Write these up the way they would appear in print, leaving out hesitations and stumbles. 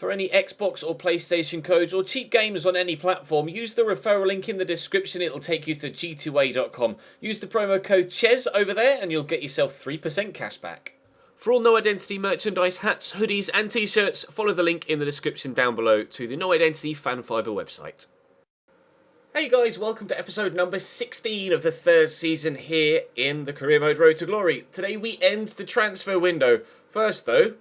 For any Xbox or PlayStation codes or cheap games on any platform, use the referral link in the description. It'll take you to g2a.com. Use the promo code CHES over there and you'll get yourself 3% cash back. For all No Identity merchandise, hats, hoodies and t-shirts, follow the link in the description down below to the No Identity Fan Fibre website. Hey guys, welcome to episode number 16 of the third season here in the Career Mode Road to Glory. Today we end the transfer window. First though,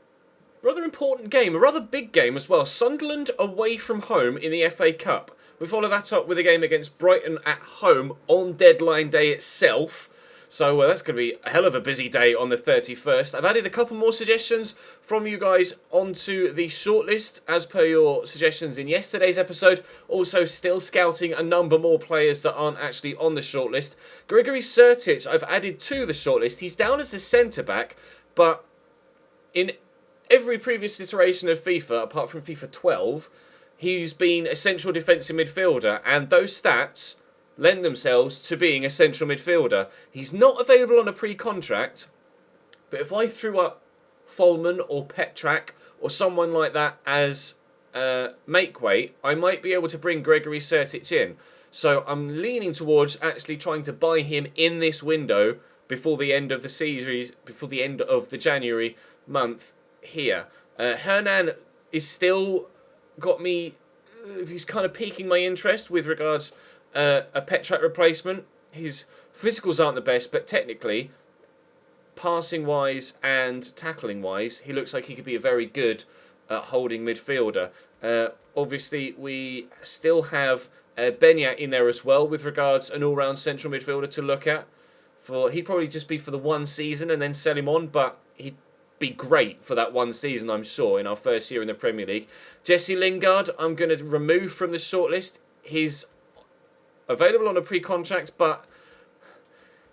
rather important game, a rather big game as well. Sunderland away from home in the FA Cup. We follow that up with a game against Brighton at home on deadline day itself. So that's going to be a hell of a busy day on the 31st. I've added a couple more suggestions from you guys onto the shortlist as per your suggestions in yesterday's episode. Also still scouting a number more players that aren't actually on the shortlist. Gregory Sertic I've added to the shortlist. He's down as a centre-back, but in every previous iteration of FIFA, apart from FIFA 12, he's been a central defensive midfielder, and those stats lend themselves to being a central midfielder. He's not available on a pre-contract, but if I threw up Folman or Petrak or someone like that as make weight, I might be able to bring Gregory Sertic in. So I'm leaning towards actually trying to buy him in this window before the end of the series, before the end of the January month here. Hernan is still got me, he's kind of piquing my interest with regards a Petrak replacement. His physicals aren't the best, but technically, passing wise and tackling wise, he looks like he could be a very good holding midfielder. Obviously, we still have Benyat in there as well with regards an all-round central midfielder to look at. He'd probably just be for the one season and then sell him on, but he'd be great for that one season, I'm sure, in our first year in the Premier League. Jesse Lingard, I'm going to remove from the shortlist. He's available on a pre-contract, but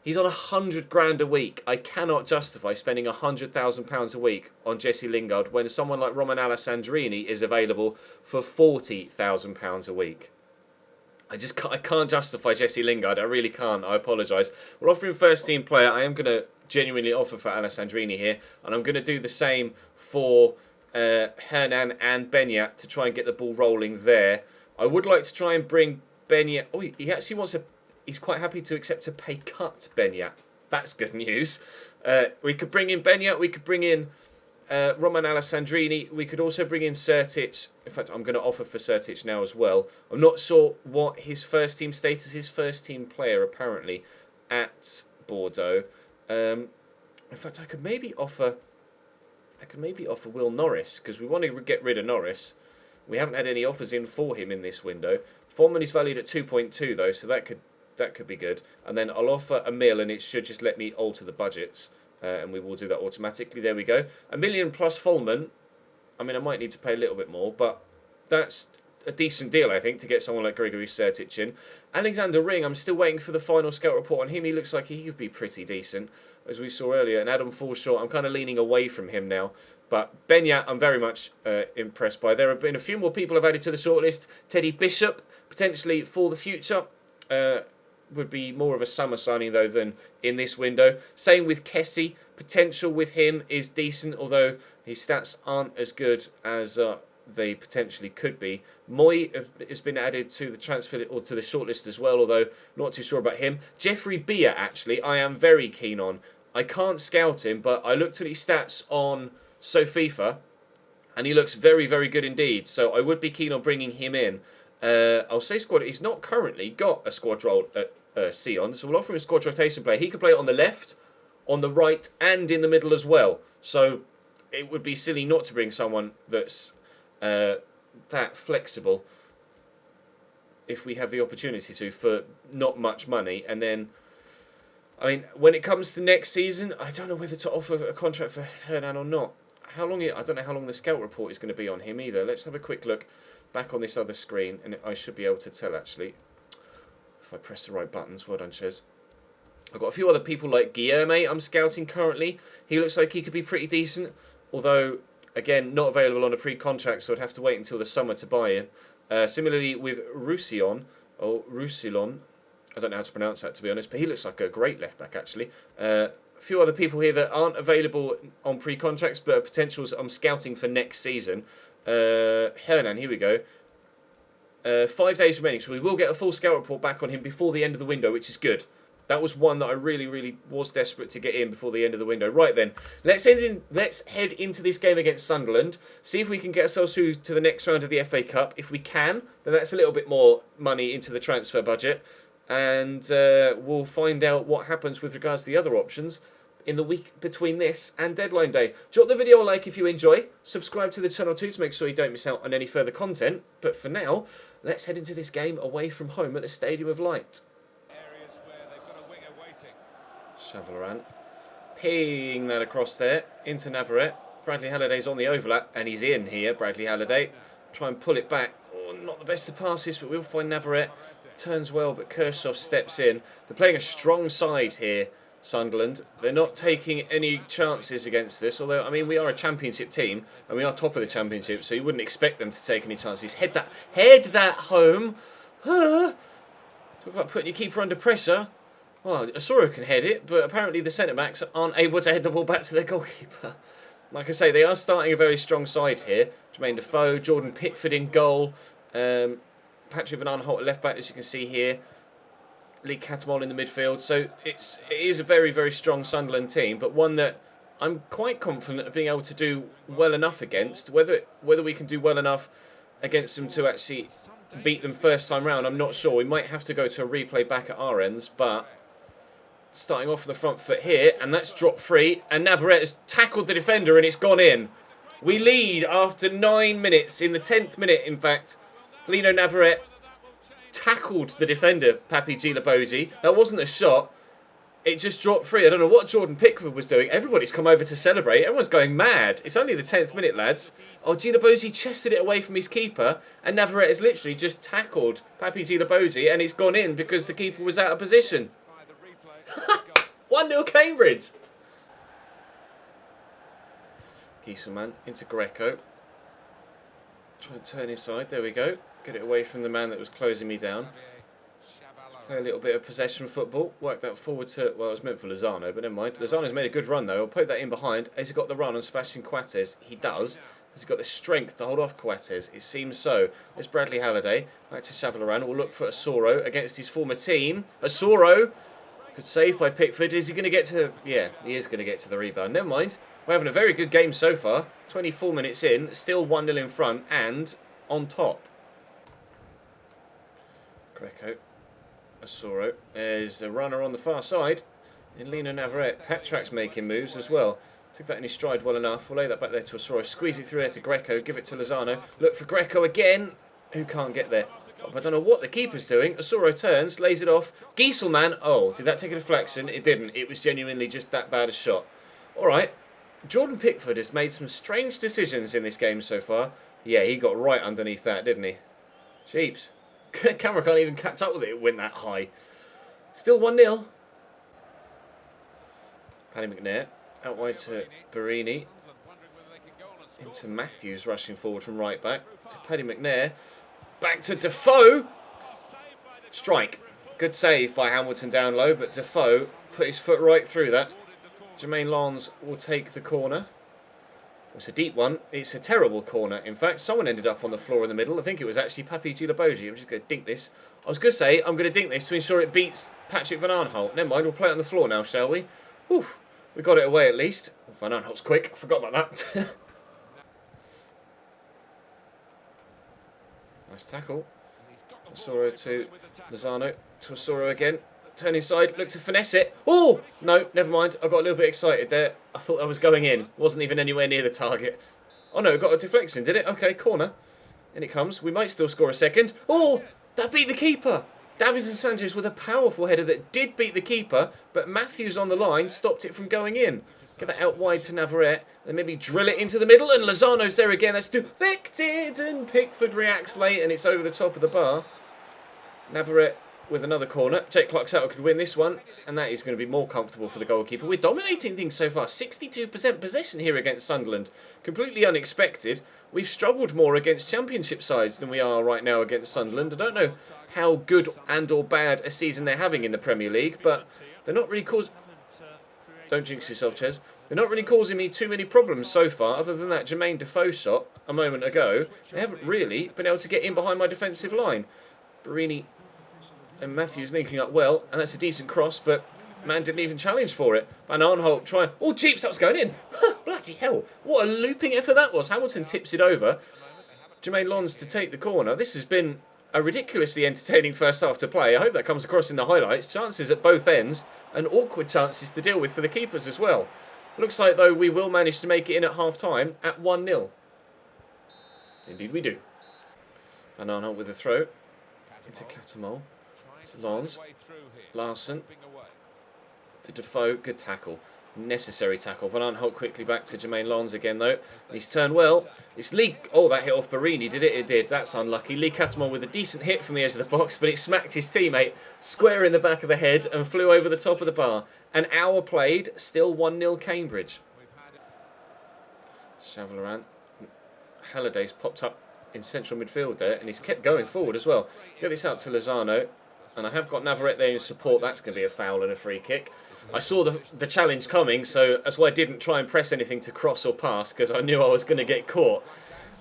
he's on 100 grand a week. I cannot justify spending £100,000 a week on Jesse Lingard when someone like Roman Alessandrini is available for £40,000 a week. I can't justify Jesse Lingard. I really can't. I apologise. We're offering first team player. I am going to genuinely offer for Alessandrini here, and I'm going to do the same for Hernan and Benyat to try and get the ball rolling there. I would like to try and bring Benyat. Oh, he actually wants a. He's quite happy to accept a pay cut, Benyat. That's good news. We could bring in Benyat. We could bring in Roman Alessandrini. We could also bring in Sertic. In fact, I'm going to offer for Sertic now as well. I'm not sure what his first team status is. First team player apparently at Bordeaux. In fact, I could maybe offer Will Norris because we want to get rid of Norris. We haven't had any offers in for him in this window. Foreman is valued at 2.2 though, so that could be good. And then I'll offer a mil, and it should just let me alter the budgets, and we will do that automatically. There we go. $1 million plus Foreman. I mean, I might need to pay a little bit more, but that's a decent deal, I think, to get someone like Gregory Sertic in. Alexander Ring, I'm still waiting for the final scout report on him. He looks like he could be pretty decent, as we saw earlier. And Adam Forshaw, I'm kind of leaning away from him now. But Benyat, I'm very much impressed by. There have been a few more people I've added to the shortlist. Teddy Bishop, potentially for the future. Would be more of a summer signing, though, than in this window. Same with Kessie. Potential with him is decent, although his stats aren't as good as they potentially could be. Moy has been added to the transfer or to the shortlist as well, although not too sure about him. Jeffrey Beer, actually, I am very keen on. I can't scout him, but I looked at his stats on FIFA, and he looks very, very good indeed. So I would be keen on bringing him in. I'll say squad. He's not currently got a squad role at Sion, so we'll offer him a squad rotation player. He could play it on the left, on the right, and in the middle as well. So it would be silly not to bring someone that's that flexible if we have the opportunity to for not much money. And then, I mean, when it comes to next season, I don't know whether to offer a contract for Hernan or not. I don't know how long the scout report is going to be on him either. Let's have a quick look back on this other screen, and I should be able to tell actually if I press the right buttons. Well done, Chez. I've got a few other people like Guillerme I'm scouting currently. He looks like he could be pretty decent, although again not available on a pre-contract, so I'd have to wait until the summer to buy him. Similarly with Roussillon, I don't know how to pronounce that, to be honest, but he looks like a great left back actually. A few other people here that aren't available on pre-contracts but are potentials I'm scouting for next season. Hernan, here we go. 5 days remaining, so we will get a full scout report back on him before the end of the window, which is good. That was one that I really was desperate to get in before the end of the window. Right then, let's head into this game against Sunderland. See if we can get ourselves through to the next round of the FA Cup. If we can, then that's a little bit more money into the transfer budget. And we'll find out what happens with regards to the other options in the week between this and deadline day. Drop the video a like if you enjoy. Subscribe to the channel too to make sure you don't miss out on any further content. But for now, let's head into this game away from home at the Stadium of Light. Chavalarant, ping that across there into Navarrete. Bradley Halliday's on the overlap, and he's in here. Bradley Halliday, try and pull it back. Oh, not the best of passes, but we'll find Navarrete. Turns well, but Kershaw steps in. They're playing a strong side here, Sunderland. They're not taking any chances against us, although, I mean, we are a championship team, and we are top of the championship, so you wouldn't expect them to take any chances. Head that home. Talk about putting your keeper under pressure. Well, Osoro can head it, but apparently the centre-backs aren't able to head the ball back to their goalkeeper. Like I say, they are starting a very strong side here. Jermaine Defoe, Jordan Pickford in goal. Patrick Van Aanholt at left-back, as you can see here. Lee Catamol in the midfield. So it is a very strong Sunderland team, but one that I'm quite confident of being able to do well enough against. Whether we can do well enough against them to actually beat them first time round, I'm not sure. We might have to go to a replay back at our ends, but starting off with the front foot here, and that's dropped free, and Navarrete has tackled the defender and it's gone in. We lead after 9 minutes, in the 10th minute in fact. Lino Navarrete tackled the defender, Papi Djilabodji. That wasn't a shot, it just dropped free. I don't know what Jordan Pickford was doing. Everybody's come over to celebrate, everyone's going mad. It's only the 10th minute, lads. Oh, Djilabodji chested it away from his keeper, and Navarrete has literally just tackled Papi Djilabodji, and it's gone in because the keeper was out of position. 1-0 Cambridge. Gieselman into Greco. Try and turn inside. There we go. Get it away from the man that was closing me down. Play a little bit of possession football. Work that forward to... Well, it was meant for Lozano, but never mind. Lozano's made a good run, though. I'll put that in behind. Has he got the run on Sebastian Coates? He does. Has he got the strength to hold off Coates? It seems so. There's Bradley Halliday. Back to Chavalarant. We'll look for Osoro against his former team. Osoro! Good save by Pickford. Is he going to get to... Yeah, he is going to get to the rebound. Never mind. We're having a very good game so far. 24 minutes in. Still 1-0 in front and on top. Greco. Osoro. There's a runner on the far side. In Lino Navarrete. Patrak's making moves as well. Took that in his stride well enough. We'll lay that back there to Osoro. Squeeze it through there to Greco. Give it to Lozano. Look for Greco again. Who can't get there? I don't know what the keeper's doing. Osoro turns, lays it off. Gieselman. Oh, did that take a deflection? It didn't. It was genuinely just that bad a shot. Alright. Jordan Pickford has made some strange decisions in this game so far. Yeah, he got right underneath that, didn't he? Jeeps. Camera can't even catch up with it. It went that high. Still 1-0. Paddy McNair. Out wide to Barini. Into Matthews rushing forward from right back. To Paddy McNair. Back to Defoe. Strike. Good save by Hamilton down low, but Defoe put his foot right through that. Jermaine Lons will take the corner. It's a deep one. It's a terrible corner. In fact, someone ended up on the floor in the middle. I think it was actually Papi Djilabodji. I'm just going to dink this. I was going to say, I'm going to dink this to ensure it beats Patrick Van Aanholt. Never mind, we'll play it on the floor now, shall we? Whew. We got it away at least. Van Aanholt's quick. I forgot about that. Nice tackle. Osoro to Lozano. To Osoro again. Turn inside. Look to finesse it. Oh! No, never mind. I got a little bit excited there. I thought I was going in. Wasn't even anywhere near the target. Oh no, it got a deflection, did it? Okay, corner. In it comes. We might still score a second. Oh! That beat the keeper. Davinson Sanchez with a powerful header that did beat the keeper, but Matthews on the line stopped it from going in. Get that out wide to Navarrete. Then maybe drill it into the middle, and Lozano's there again. That's deflected, and Pickford reacts late, and it's over the top of the bar. Navarrete with another corner. Jake Clark-Settle could win this one, and that is going to be more comfortable for the goalkeeper. We're dominating things so far. 62% possession here against Sunderland. Completely unexpected. We've struggled more against championship sides than we are right now against Sunderland. I don't know how good and or bad a season they're having in the Premier League, but they're not really causing... Don't jinx yourself, Ches. They're not really causing me too many problems so far, other than that Jermaine Defoe shot a moment ago. They haven't really been able to get in behind my defensive line. Barini and Matthews linking up well, and that's a decent cross, but man didn't even challenge for it. Van Arnholt trying... Oh, jeeps, that was going in. Bloody hell. What a looping effort that was. Hamilton tips it over. Jermaine Lons to take the corner. This has been a ridiculously entertaining first half to play. I hope that comes across in the highlights. Chances at both ends, and awkward chances to deal with for the keepers as well. Looks like, though, we will manage to make it in at half-time at 1-0. Indeed we do. Van Arnholt with a throw. Into Catamol. To Lons. Larson. To Defoe. Good tackle. Necessary tackle. Van Arnholt quickly back to Jermaine Lons again, though. He's turned well. It's Lee... Oh, that hit off Barini, did it? It did. That's unlucky. Lee Catamol with a decent hit from the edge of the box, but it smacked his teammate square in the back of the head and flew over the top of the bar. An hour played, still 1-0 Cambridge. Chavalaran. Halliday's popped up in central midfield there, and he's kept going forward as well. Get this out to Lozano, and I have got Navarrete there in support. That's going to be a foul and a free kick. I saw the challenge coming, so that's why I didn't try and press anything to cross or pass, because I knew I was going to get caught.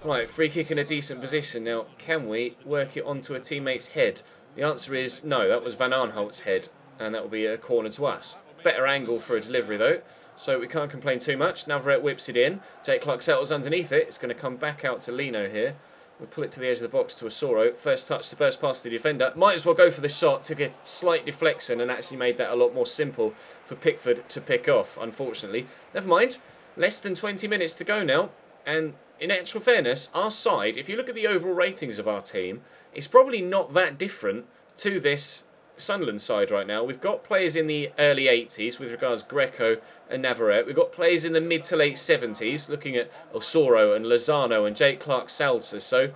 Right, free kick in a decent position. Now, can we work it onto a teammate's head? The answer is no, that was Van Arnholt's head, and that will be a corner to us. Better angle for a delivery, though, so we can't complain too much. Navarrete whips it in. Jake Clark settles underneath it. It's going to come back out to Lino here. We'll pull it to the edge of the box to Osoro. First touch to burst past the defender. Might as well go for the shot. Took a slight deflection and actually made that a lot more simple for Pickford to pick off, unfortunately. Never mind. Less than 20 minutes to go now. And in actual fairness, our side, if you look at the overall ratings of our team, it's probably not that different to this Sunderland side right now. We've got players in the early 80s with regards Greco and Navarrete. We've got players in the mid to late 70s looking at Osoro and Lozano and Jake Clark-Salsa. So,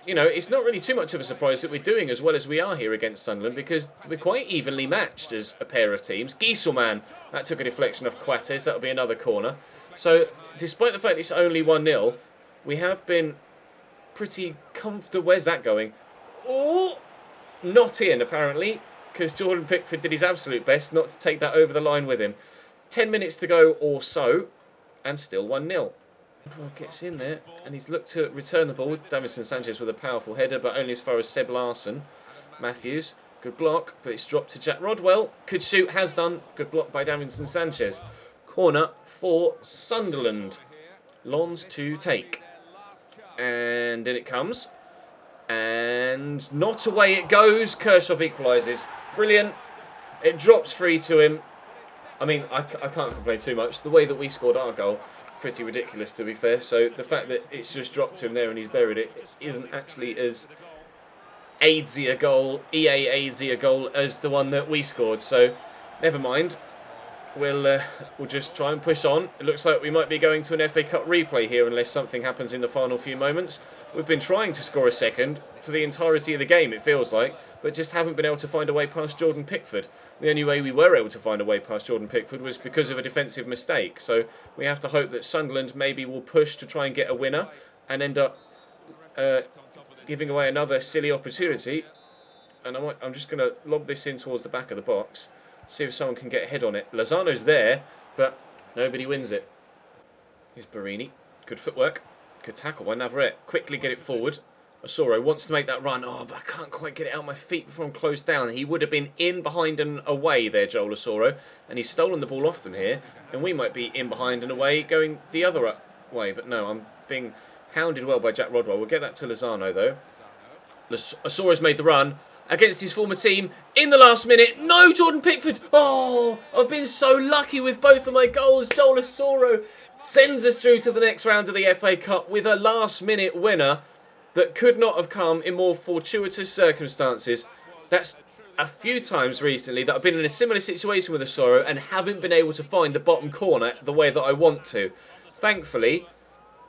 you know, it's not really too much of a surprise that we're doing as well as we are here against Sunderland, because we're quite evenly matched as a pair of teams. Gieselman, that took a deflection off Quates. That'll be another corner. So, despite the fact it's only 1-0, we have been pretty comfortable. Where's that going? Oh, not in, apparently, because Jordan Pickford did his absolute best not to take that over the line with him. 10 minutes to go or so, and still 1-0. Well, gets in there, and he's looked to return the ball. Davinson Sanchez with a powerful header, but only as far as Seb Larson. Matthews, good block, but it's dropped to Jack Rodwell. Could shoot, has done. Good block by Davinson Sanchez. Corner for Sunderland. Lons to take. And in it comes. And not away it goes. Kershaw equalises. Brilliant. It drops free to him. I mean, I can't complain too much. The way that we scored our goal, pretty ridiculous to be fair. So the fact that it's just dropped to him there and he's buried it isn't actually as AIDS-y a goal, EA-AIDS-y a goal as the one that we scored. So never mind. We'll just try and push on. It looks like we might be going to an FA Cup replay here unless something happens in the final few moments. We've been trying to score a second for the entirety of the game, it feels like, but just haven't been able to find a way past Jordan Pickford. The only way we were able to find a way past Jordan Pickford was because of a defensive mistake. So we have to hope that Sunderland maybe will push to try and get a winner and end up giving away another silly opportunity. And I'm just going to lob this in towards the back of the box. See if someone can get a head on it. Lozano's there, but nobody wins it. Here's Barini. Good footwork. Good tackle by Navarrete. Quickly get it forward. Osoro wants to make that run. Oh, but I can't quite get it out of my feet before I'm closed down. He would have been in, behind and away there, Joel Osoro. And he's stolen the ball off them here. And we might be in, behind and away, going the other way. But no, I'm being hounded well by Jack Rodwell. We'll get that to Lozano, though. Osoro's made the run against his former team in the last minute. No, Jordan Pickford. Oh, I've been so lucky with both of my goals. Joel Osoro sends us through to the next round of the FA Cup with a last-minute winner that could not have come in more fortuitous circumstances. That's a few times recently that I've been in a similar situation with Osoro and haven't been able to find the bottom corner the way that I want to. Thankfully,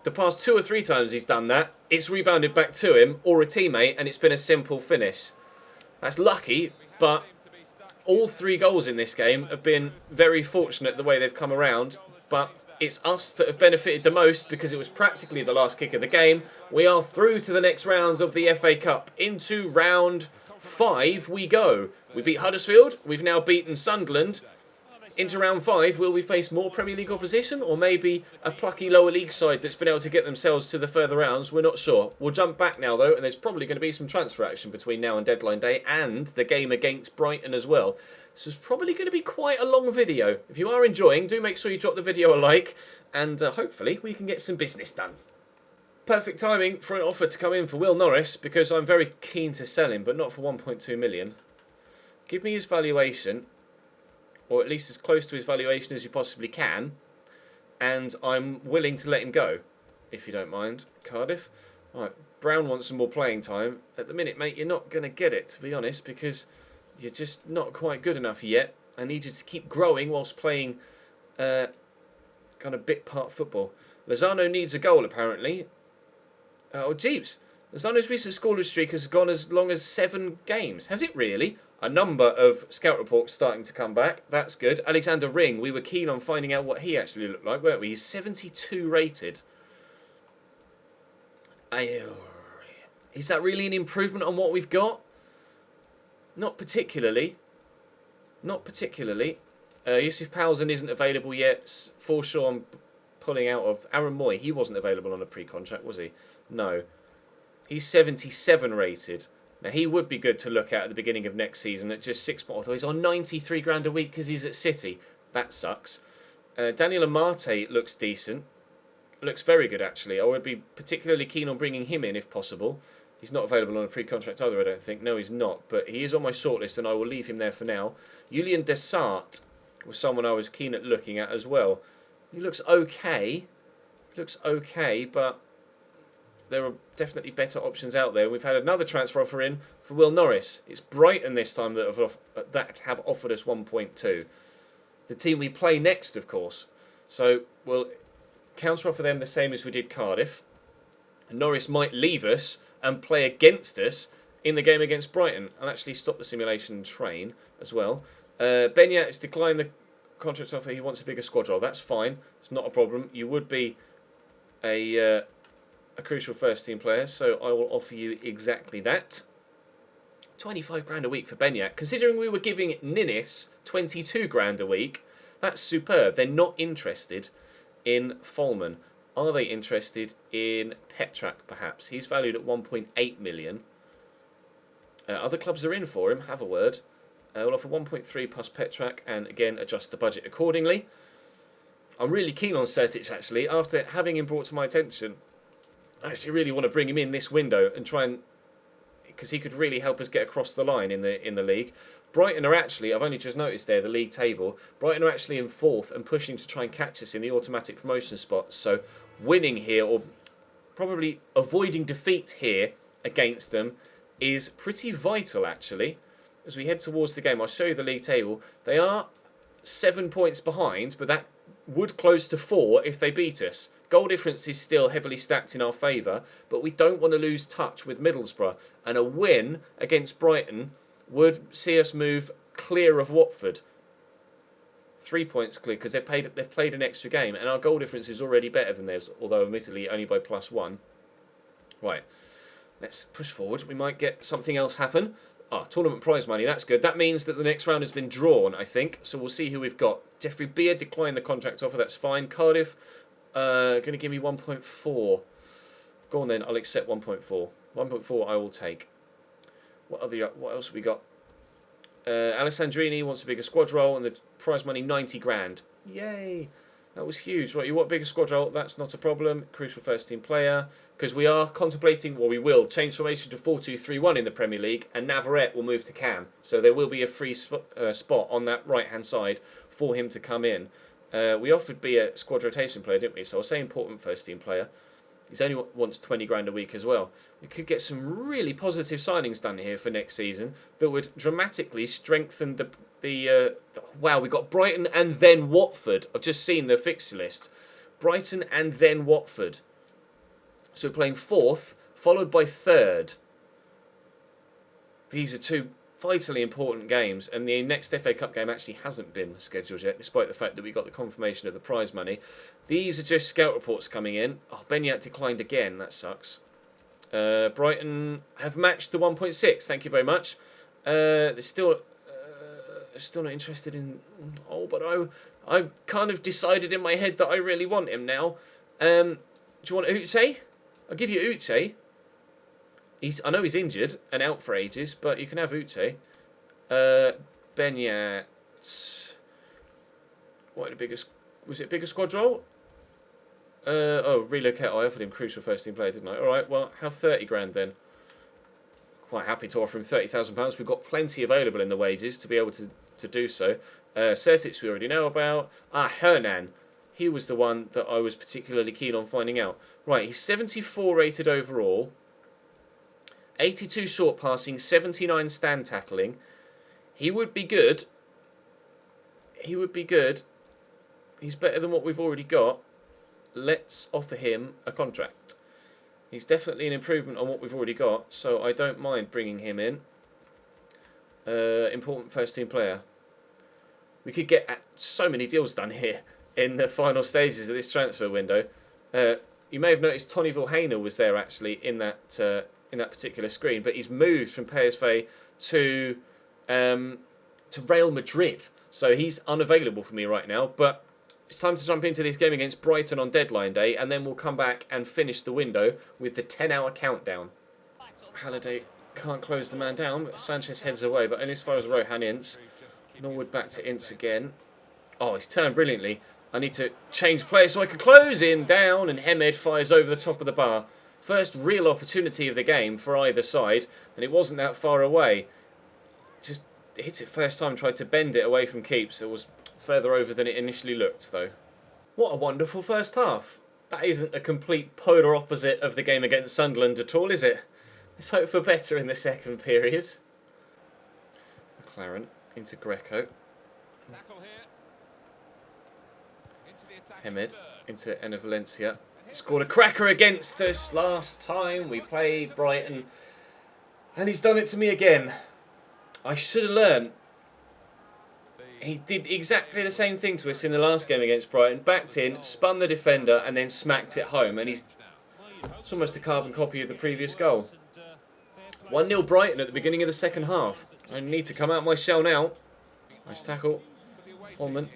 the past 2 or 3 times he's done that, it's rebounded back to him or a teammate and it's been a simple finish. That's lucky, but all 3 goals in this game have been very fortunate the way they've come around, but it's us that have benefited the most because it was practically the last kick of the game. We are through to the next rounds of the FA Cup. Into round 5 we go. We beat Huddersfield. We've now beaten Sunderland. Into round 5, will we face more Premier League opposition or maybe a plucky lower league side that's been able to get themselves to the further rounds? We're not sure. We'll jump back now though, and there's probably going to be some transfer action between now and deadline day and the game against Brighton as well. This is probably going to be quite a long video. If you are enjoying, do make sure you drop the video a like, and hopefully we can get some business done. Perfect timing for an offer to come in for Will Norris, because I'm very keen to sell him, but not for 1.2 million. Give me his valuation, or at least as close to his valuation as you possibly can, and I'm willing to let him go, if you don't mind. Cardiff. Right, Brown wants some more playing time. At the minute, mate, you're not going to get it, to be honest, because you're just not quite good enough yet. I need you to keep growing whilst playing kind of bit-part football. Lozano needs a goal, apparently. Oh, jeeps. Lozano's recent scoreless streak has gone as long as 7 games. Has it really? A number of scout reports starting to come back. That's good. Alexander Ring, we were keen on finding out what he actually looked like, weren't we? He's 72 rated. Is that really an improvement on what we've got? Not particularly. Not particularly. Yusuf Palzen isn't available yet. For sure I'm pulling out of Aaron Moy. He wasn't available on a pre-contract, was he? No. He's 77 rated. Now, he would be good to look at the beginning of next season at just 6 points. Although he's on 93 grand a week because he's at City. That sucks. Daniel Amate looks decent. Looks very good, actually. I would be particularly keen on bringing him in if possible. He's not available on a pre-contract either, I don't think. No, he's not. But he is on my shortlist, and I will leave him there for now. Julian Desart was someone I was keen at looking at as well. He looks okay. Looks okay, but there are definitely better options out there. We've had another transfer offer in for Will Norris. It's Brighton this time that have offered us 1.2. The team we play next, of course. So we'll counter offer them the same as we did Cardiff. Norris might leave us and play against us in the game against Brighton. I'll actually stop the simulation and train as well. Benyat has declined the contract offer. He wants a bigger squad role. That's fine. It's not a problem. You would be a crucial first team player, so I will offer you exactly that. 25 grand a week for Benyat. Considering we were giving Ninnis 22 grand a week, that's superb. They're not interested in Folman. Are they interested in Petrak, perhaps? He's valued at 1.8 million. Other clubs are in for him. Have a word. We'll offer 1.3 plus Petrak, and again, adjust the budget accordingly. I'm really keen on Sertic, actually. After having him brought to my attention, I actually really want to bring him in this window and try and, because he could really help us get across the line in the league. Brighton are actually, I've only just noticed there, the league table. Brighton are actually in 4th and pushing to try and catch us in the automatic promotion spots. So winning here, or probably avoiding defeat here against them, is pretty vital actually. As we head towards the game, I'll show you the league table. They are 7 points behind, but that would close to 4 if they beat us. Goal difference is still heavily stacked in our favour, but we don't want to lose touch with Middlesbrough. And a win against Brighton would see us move clear of Watford. 3 points clear, because they've played an extra game, and our goal difference is already better than theirs, although admittedly only by +1. Right, let's push forward. We might get something else happen. Tournament prize money, that's good. That means that the next round has been drawn, I think. So we'll see who we've got. Jeffrey Beer declined the contract offer, that's fine. Cardiff, going to give me 1.4. Go on then, I'll accept 1.4. 1.4 I will take. What else have we got? Alessandrini wants a bigger squad role, and the prize money 90 grand. Yay! That was huge. Right, you want a bigger squad role? That's not a problem. Crucial first team player. Because we are contemplating, well, we will change formation to 4-2-3-1 in the Premier League, and Navarrete will move to Cam. So there will be a free spot on that right-hand side for him to come in. We offered be a squad rotation player, didn't we? So I'll say important first team player. He's only wants 20 grand a week as well. We could get some really positive signings done here for next season that would dramatically strengthen wow, we got Brighton and then Watford. I've just seen the fixture list. Brighton and then Watford. So we're playing 4th, followed by 3rd. These are 2 vitally important games, and the next FA Cup game actually hasn't been scheduled yet, despite the fact that we got the confirmation of the prize money. These are just scout reports coming in. Benyat declined again. That sucks. Brighton have matched the 1.6. Thank you very much. There's still Still not interested in... Oh, but I've kind of decided in my head that I really want him now. Do you want Uche? I'll give you Uche. I know he's injured and out for ages, but you can have Uche. Benyat. What, the biggest... Was it bigger squad role? Relocate. I offered him crucial first team player, didn't I? Alright, well, have 30 grand then. Quite happy to offer him £30,000. We've got plenty available in the wages to be able to do so. Certix we already know about. Hernan. He was the one that I was particularly keen on finding out. Right, he's 74 rated overall. 82 short passing, 79 stand tackling. He would be good. He would be good. He's better than what we've already got. Let's offer him a contract. He's definitely an improvement on what we've already got, so I don't mind bringing him in. Important first team player. We could get so many deals done here in the final stages of this transfer window. You may have noticed Tony Vilhena was there actually in that particular screen, but he's moved from PSV to Real Madrid, so he's unavailable for me right now. But it's time to jump into this game against Brighton on deadline day, and then we'll come back and finish the window with the 10-hour countdown. Halliday can't close the man down, but Sanchez heads away, but only as far as Rohan Ince. Norwood back to Ince again. Oh, he's turned brilliantly. I need to change players so I can close him down, and Hemed fires over the top of the bar. First real opportunity of the game for either side, and it wasn't that far away. Just hits it first time, tried to bend it away from keeps. It was further over than it initially looked, though. What a wonderful first half. That isn't a complete polar opposite of the game against Sunderland at all, is it? Let's hope for better in the second period. McLaren into Greco. Hemed into Enna Valencia. Scored a cracker against us last time we played Brighton. And he's done it to me again. I should have learned. He did exactly the same thing to us in the last game against Brighton. Backed in, spun the defender, and then smacked it home. And it's almost a carbon copy of the previous goal. 1-0 Brighton at the beginning of the second half. I need to come out my shell now. Nice tackle. Foreman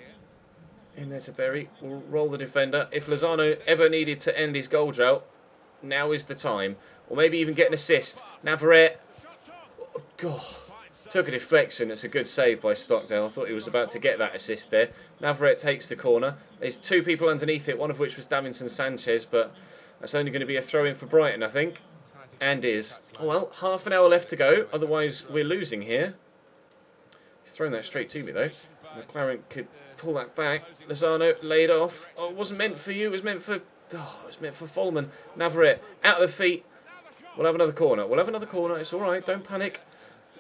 in there to Berry. We'll roll the defender. If Lozano ever needed to end his goal drought, now is the time. Or maybe even get an assist. Navarrete. Oh, God. Took a deflection. It's a good save by Stockdale. I thought he was about to get that assist there. Navarrete takes the corner. There's two people underneath it, one of which was Davinson Sanchez, but that's only going to be a throw-in for Brighton, I think. And is. Oh, well, half an hour left to go. Otherwise, we're losing here. He's thrown that straight to me, though. McLaren could pull that back. Lozano laid off. Oh, it wasn't meant for you. It was meant for... Oh, it was meant for Foreman. Navarrete out of the feet. We'll have another corner. We'll have another corner. It's all right. Don't panic.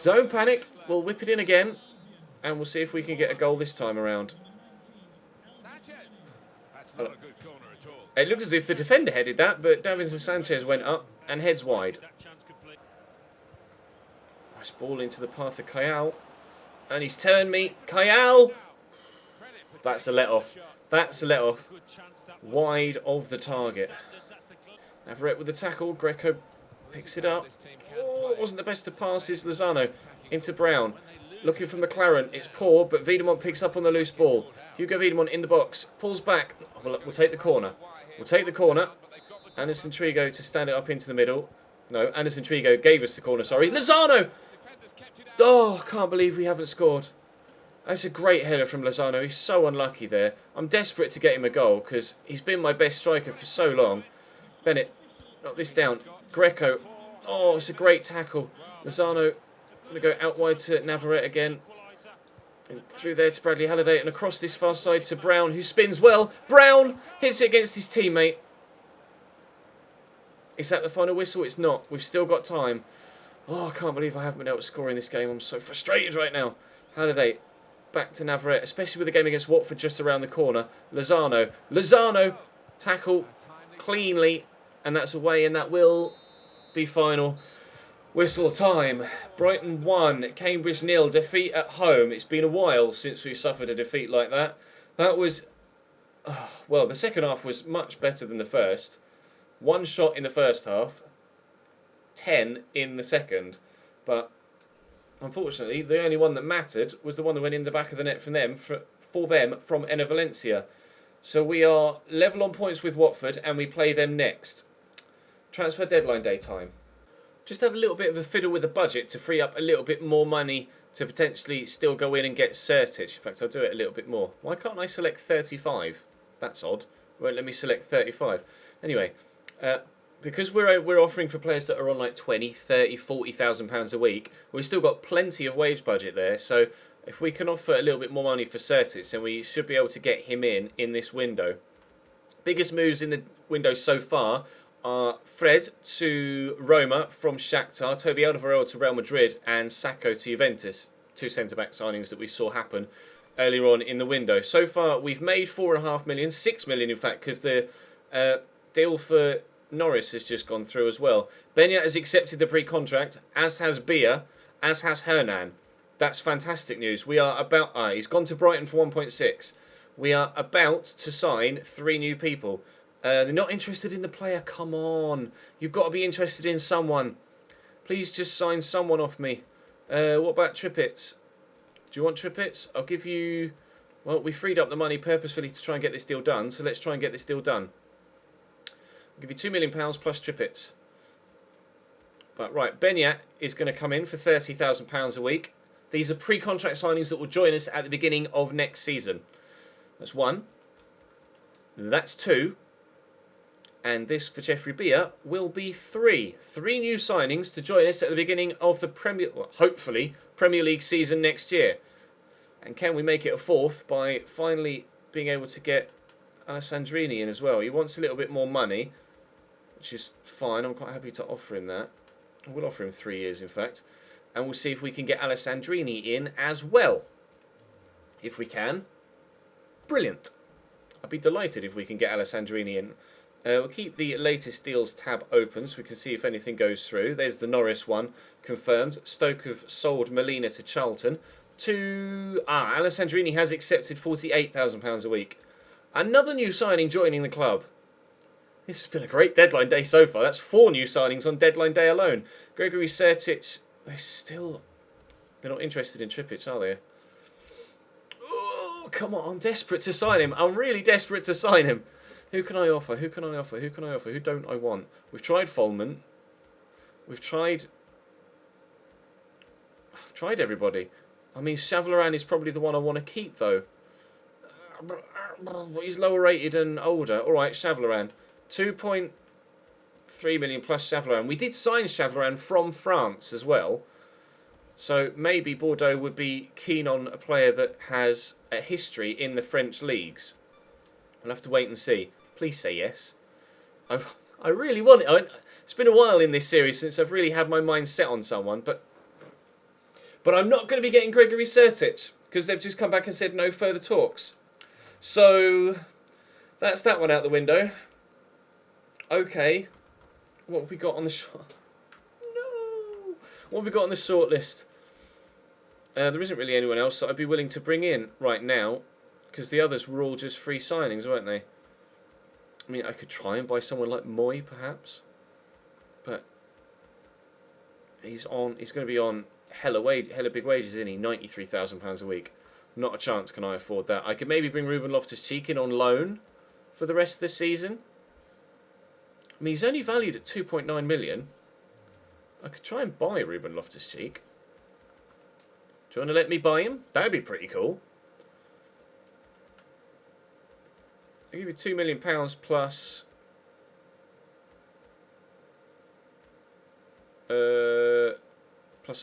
Don't panic. We'll whip it in again. And we'll see if we can get a goal this time around. It looked as if the defender headed that, but Davinson Sanchez went up and heads wide. Nice ball into the path of Kayal. And he's turned me. Kayal! That's a let-off. That's a let-off. Wide of the target. Navarrete with the tackle. Greco picks it up. Oh, it wasn't the best of passes. Lozano into Brown. Looking for McLaren. It's poor, but Wiedemont picks up on the loose ball. Hugo Wiedemont in the box. Pulls back. We'll take the corner. We'll take the corner. Anderson Trigo to stand it up into the middle. No, Anderson Trigo gave us the corner, sorry. Lozano! Oh, can't believe we haven't scored. That's a great header from Lozano. He's so unlucky there. I'm desperate to get him a goal because he's been my best striker for so long. Bennett, knock this down. Greco. Oh, it's a great tackle. Lozano going to go out wide to Navarrete again. And through there to Bradley Halliday and across this far side to Brown, who spins well. Brown hits it against his teammate. Is that the final whistle? It's not. We've still got time. Oh, I can't believe I haven't been able to score in this game. I'm so frustrated right now. Halliday back to Navarrete, especially with the game against Watford just around the corner. Lozano. Lozano. Tackle cleanly. And that's away, and that will be final whistle time. Brighton 1, Cambridge 0. Defeat at home. It's been a while since we've suffered a defeat like that. That was... well, the second half was much better than the first. 1 shot in the first half. 10 in the second. But unfortunately, the only one that mattered was the one that went in the back of the net from them for them from Enna Valencia. So we are level on points with Watford, and we play them next. Transfer deadline day time. Just had a little bit of a fiddle with the budget to free up a little bit more money to potentially still go in and get Certic. In fact, I'll do it a little bit more. Why can't I select 35? That's odd. Won't let me select 35. Anyway, because we're offering for players that are on like 20, 30, 40,000 pounds a week, we've still got plenty of wage budget there. So if we can offer a little bit more money for Certic, then we should be able to get him in this window. Biggest moves in the window so far are Fred to Roma from Shakhtar, Toby Alderweireld to Real Madrid, and Sacco to Juventus. 2 centre-back signings that we saw happen earlier on in the window. So far, we've made 4.5 million, 6 million in fact, because the deal for Norris has just gone through as well. Beñat has accepted the pre-contract, as has Bia, as has Hernan. That's fantastic news. We are about... he's gone to Brighton for 1.6. We are about to sign 3 new people. They're not interested in the player. Come on. You've got to be interested in someone. Please just sign someone off me. What about Trippets? Do you want Trippets? I'll give you... Well, we freed up the money purposefully to try and get this deal done. So let's try and get this deal done. I'll give you £2 million plus Trippets. But right, Beñat is going to come in for £30,000 a week. These are pre-contract signings that will join us at the beginning of next season. That's 1. That's 2. And this for Jeffrey Bia will be 3. 3 new signings to join us at the beginning of the hopefully, Premier League season next year. And can we make it a 4th by finally being able to get Alessandrini in as well? He wants a little bit more money, which is fine. I'm quite happy to offer him that. I will offer him 3 years, in fact. And we'll see if we can get Alessandrini in as well. If we can, brilliant. I'd be delighted if we can get Alessandrini in. We'll keep the latest deals tab open so we can see if anything goes through. There's the Norris one, confirmed. Stoke have sold Molina to Charlton. Alessandrini has accepted £48,000 a week. Another new signing joining the club. This has been a great deadline day so far. That's 4 new signings on deadline day alone. Gregory Certic, they're not interested in Trippets, are they? Oh, come on, I'm desperate to sign him. I'm really desperate to sign him. Who can I offer? Who can I offer? Who can I offer? Who don't I want? We've tried Folman. I've tried everybody. I mean, Chavlaran is probably the one I want to keep, though. He's lower rated and older. All right, Chavlaran. 2.3 million plus Chavlaran. We did sign Chavlaran from France as well. So maybe Bordeaux would be keen on a player that has a history in the French leagues. We'll have to wait and see. Please say yes. I really want it. It's been a while in this series since I've really had my mind set on someone, but I'm not going to be getting Gregory Certic because they've just come back and said no further talks. So that's that one out the window. Okay, what have we got on the short? No, what have we got on the short list? There isn't really anyone else that I'd be willing to bring in right now because the others were all just free signings, weren't they? I mean, I could try and buy someone like Moy, perhaps, but he's going to be on hella big wages, isn't he? £93,000 a week. Not a chance can I afford that. I could maybe bring Ruben Loftus-Cheek in on loan for the rest of the season. I mean, he's only valued at 2.9 million. I could try and buy Ruben Loftus-Cheek. Do you want to let me buy him? That would be pretty cool. I'll give you £2 million plus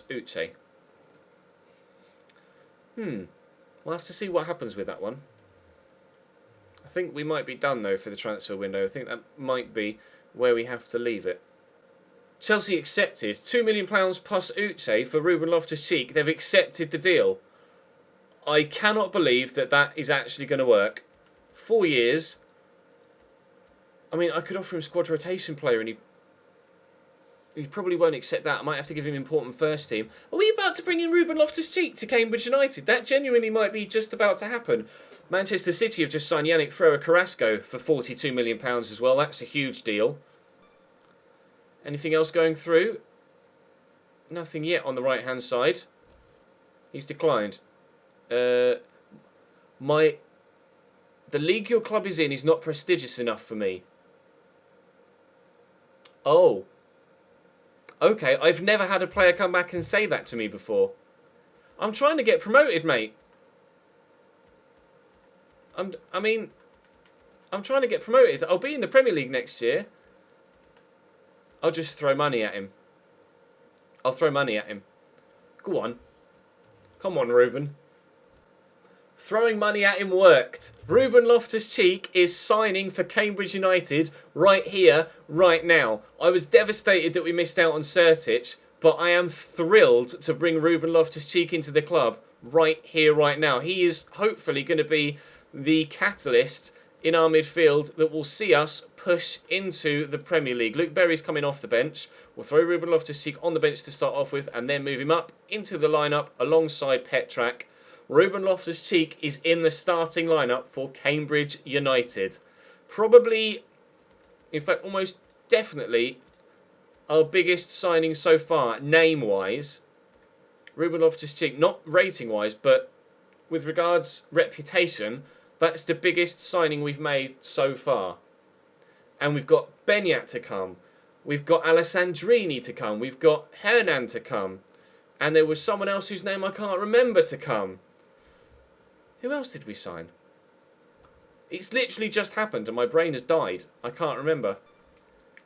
Ute. We'll have to see what happens with that one. I think we might be done though for the transfer window. I think that might be where we have to leave it. Chelsea accepted £2 million plus Ute for Ruben Loftus-Cheek. They've accepted the deal. I cannot believe that that is actually going to work. 4 years. I mean, I could offer him squad rotation player and he probably won't accept that. I might have to give him important first team. Are we about to bring in Ruben Loftus-Cheek to Cambridge United? That genuinely might be just about to happen. Manchester City have just signed Yannick Ferrer-Carrasco for £42 million as well. That's a huge deal. Anything else going through? Nothing yet on the right-hand side. He's declined. The league your club is in is not prestigious enough for me. Oh. Okay, I've never had a player come back and say that to me before. I'm trying to get promoted, mate. I'm trying to get promoted. I'll be in the Premier League next year. I'll just throw money at him. I'll throw money at him. Go on. Come on, Ruben. Throwing money at him worked. Ruben Loftus-Cheek is signing for Cambridge United right here, right now. I was devastated that we missed out on Sertic, but I am thrilled to bring Ruben Loftus-Cheek into the club right here, right now. He is hopefully going to be the catalyst in our midfield that will see us push into the Premier League. Luke Berry's coming off the bench. We'll throw Ruben Loftus-Cheek on the bench to start off with and then move him up into the lineup alongside Petrak. Ruben Loftus-Cheek is in the starting lineup for Cambridge United. Probably, in fact, almost definitely our biggest signing so far, name-wise. Ruben Loftus-Cheek, not rating-wise, but with regards reputation, that's the biggest signing we've made so far. And we've got Benyat to come. We've got Alessandrini to come. We've got Hernan to come. And there was someone else whose name I can't remember to come. Who else did we sign? It's literally just happened and my brain has died. I can't remember.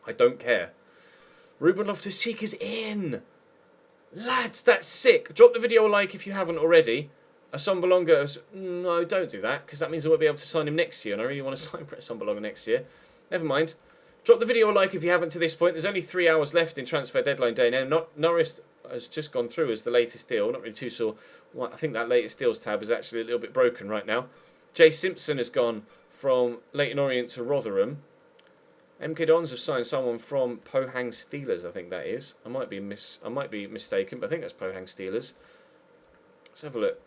I don't care. Ruben Loftus-Cheek is in. Lads, that's sick. Drop the video a like if you haven't already. Assombalonga, no, don't do that, because that means I won't be able to sign him next year, and I really want to sign Brett Assombalonga next year. Never mind. Drop the video a like if you haven't to this point. There's only 3 hours left in transfer deadline day now. Norris has just gone through as the latest deal. Not really too sure. Well, I think that latest deals tab is actually a little bit broken right now. Jay Simpson has gone from Leyton Orient to Rotherham. MK Dons have signed someone from Pohang Steelers, I think that is. I might be mistaken, but I think that's Pohang Steelers. Let's have a look.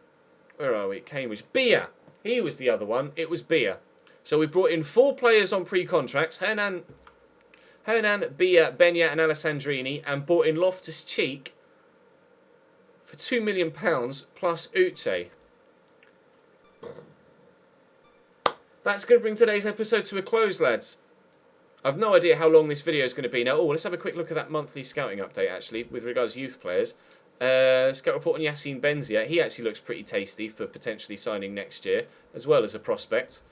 Where are we? Cambridge. Beer. He was the other one. It was Beer. So we brought in 4 players on pre-contracts. Hernan, Beer, Benyat and Alessandrini. And brought in Loftus-Cheek for £2 million plus Uche. That's going to bring today's episode to a close, lads. I've no idea how long this video is going to be now. Oh, let's have a quick look at that monthly scouting update, actually, with regards to youth players. Scout report on Yassine Benzia. He actually looks pretty tasty for potentially signing next year, as well as a prospect.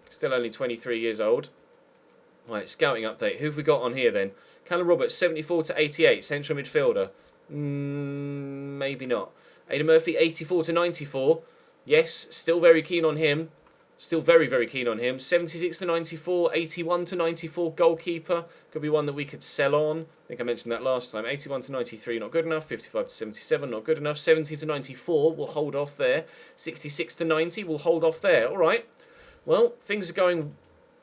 Still only 23 years old. Right, scouting update. Who have we got on here then? Callum Roberts, 74 to 88, central midfielder. Maybe not. Ada Murphy, 84 to 94. Yes, still very keen on him. Still very, very keen on him. 76 to 94, 81 to 94, goalkeeper. Could be one that we could sell on. I think I mentioned that last time. 81 to 93, not good enough. 55 to 77, not good enough. 70 to 94, we'll hold off there. 66 to 90, we'll hold off there. All right. Well, things are going,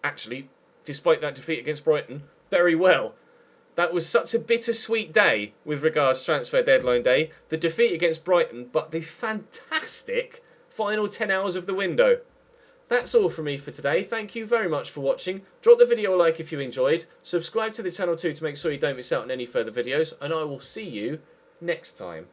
actually, despite that defeat against Brighton, very well. That was such a bittersweet day with regards to transfer deadline day. The defeat against Brighton, but the fantastic final 10 hours of the window. That's all from me for today. Thank you very much for watching. Drop the video a like if you enjoyed. Subscribe to the channel too to make sure you don't miss out on any further videos. And I will see you next time.